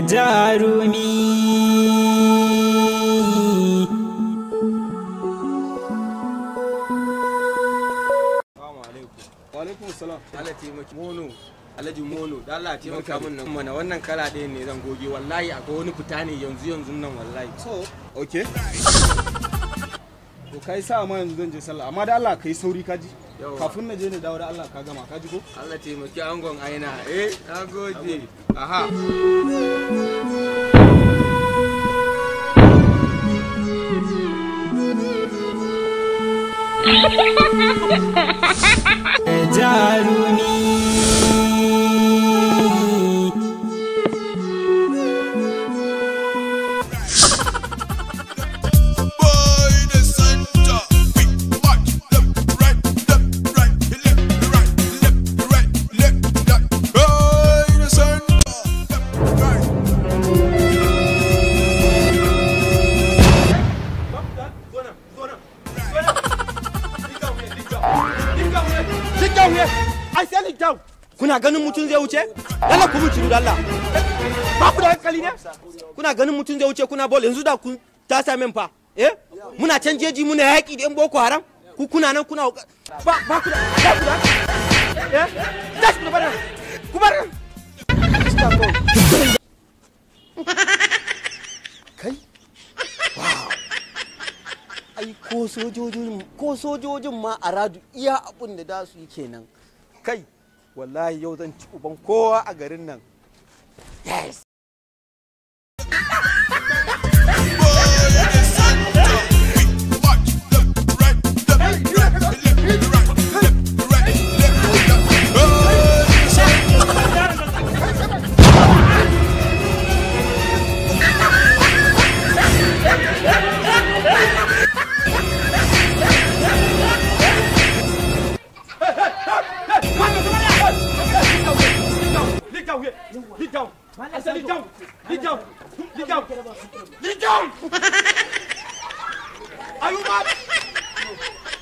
jarumi. Alaikum salam. Allah taimaki mono. Alhaji mono, da Allah taimaka min nan mana wannan kala ɗaya ne zan goge wallahi akwai wani fita ne yanzu nan wallahi. So, okay. To kai sa ma yanzu zan je sallah amma da Allah kai sauri kaji. Kafin na je ne dawo da Allah ka gama kaji ko? Allah taimaki angon aina. Nagode. Aha. jarumi. Kuna ganin mutum zai wuce? Lalla ku mutu da Allah. Ba ku da hankali ne? Kuna ganin mutum zai wuce kuna bol yanzu da ku ta same fa. Muna can jeji muna yaki da yan Boko Haram. Ku kuna nan kuna ba ku da dash ku bar. Ku bar. Kai. Wow. Ai ko sojojin ma a radu iya abun da da su yi kenan. Kai wallahi yau zan ci uban kowa a garin nan. Yes.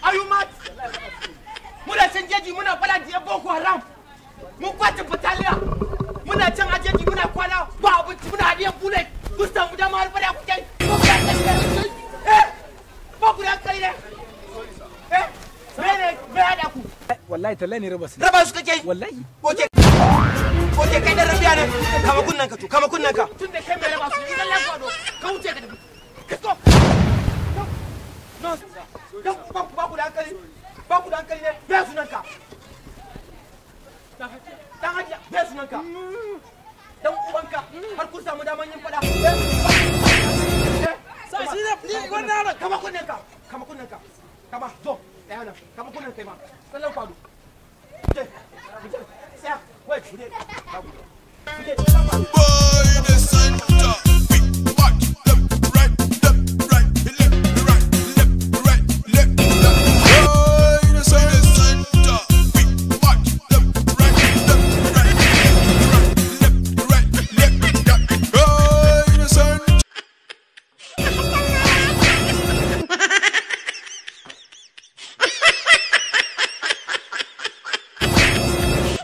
Are you mad? Muna can jeji muna fara da Boko Haram. Mun kwace bataliya. Muna can ajeji muna kwana ba abinci muna hadiyan bullet. Kun samu dama har fara ku kai. Ba ku da kai ne. Me hada ku? Wallahi tallahi ne raba su. Raba su kake? Wallahi. Oke kai da rabiya ne. Kama kunnan ka. Tun da kai mai raba su idan lafiya ka wuce ka tafi. Kasko. No. Ba ku da hankali ne. Bai sunanka. Dan hajiya bai sunanka. Dan ubanka har kun samu daman yin fada. Sai shi ne fi wannan kama kunnan ka. Kama zo. Daya nan. Kama kunnan kai ma. Sallan kwado. Sai wait. Boy the center. Watch left right.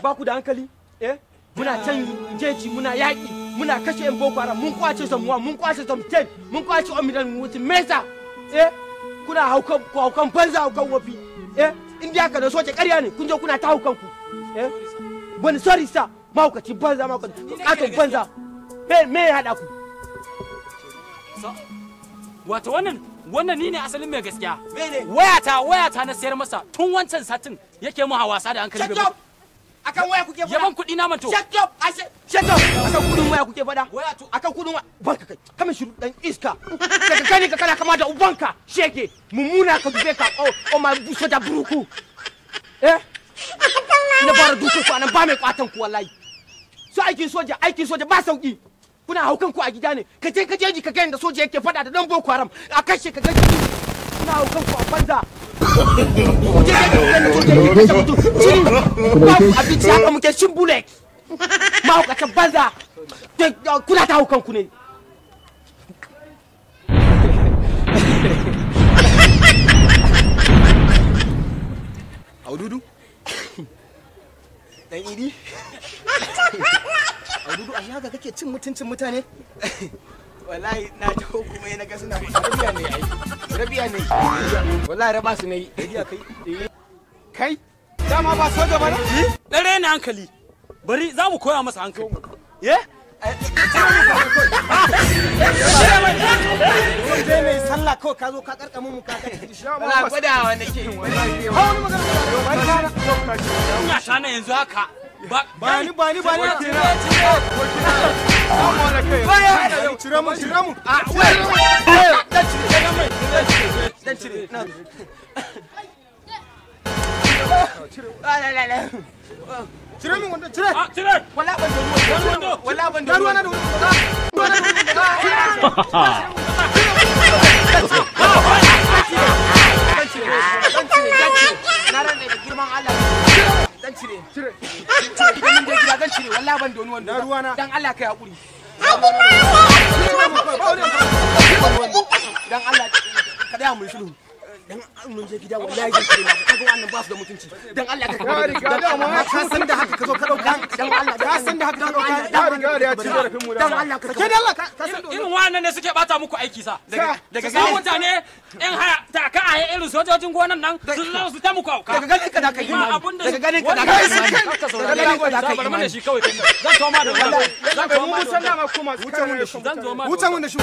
Ba ku da hankali? Muna can jeji muna yaƙi muna kashe yan Boko Haram mun kwace Zamuwa mun kwace Zamten mun kwace Omidan wutin Mesa kuna haukan banza haukan wafi in da haka da soke ƙarya ne kun je kuna ta haukan ku wani sorry sa mahaukaci banza katon banza me ya haɗa ku wato wannan ni ne asalin mai gaskiya wayata na sayar masa tun wancan satin yake mu hawasa da hankali bai akan waya kuke fada yaban kudi na manto shut up akan kudin waya kuke fada akan kudin waya barka kai kama shiru dan iska daga kani ka kana kama da ubanka shege mummuna ka dube ka o ma buso da buruku ina bara duka ku anan ba mai kwatan ku wallahi so aikin soja ba sauki kuna haukan ku a gida ne ka je ka kai da soja yake fada da dan Boko Haram a kashe ka gaji kuna haukan ku a banza abinci haka muke shin bullet mahaukacin banza kuna ta haukan ku ne Aududu dan idi Aududu a haka kake cin mutuncin mutane? Wallahi na taho kuma na ga suna rabiya ne ai. Rabiya ne. Wallahi raba su ne. Rabiya kai. Kai? Dama ba soja ba ne? Dare ne hankali. Bari za mu koya masa hankali. Zai mai sallah kawai ka zo ka karkamin mu ka karkamin shi. Wala gwadawa nake. Ina shana yanzu haka. Ba ni. Cire mu. Dan cire. Cire min wanda cire. Cire. Wala ban da ruwa. Wala ban da ruwa. Na ran da girman Allah. Dan cire. Idan mun je gida dan cire. Wala ban da wani wanda. Dan Allah kai hakuri. Dan Allah ka da mu shiru. Dan mun je gida wallahi zan kire ka ga wannan ba su da mutunci dan Allah ka riga da mu ka san da haka ka zo ka dauka dan Allah ka san da haka ka dauka dan riga da ya ci zarafin mu dan Allah ka dan Allah ka san irin wannan ne suke bata muku aiki sa daga ga mutane in haya ta ka a irin sojojin gonan nan su zo su ta muku auka daga ganin ka da kai daga ganin ka da kai bar mana shi kawai zan to ma da wallahi zan to ma da ma kuma wuce mun da shi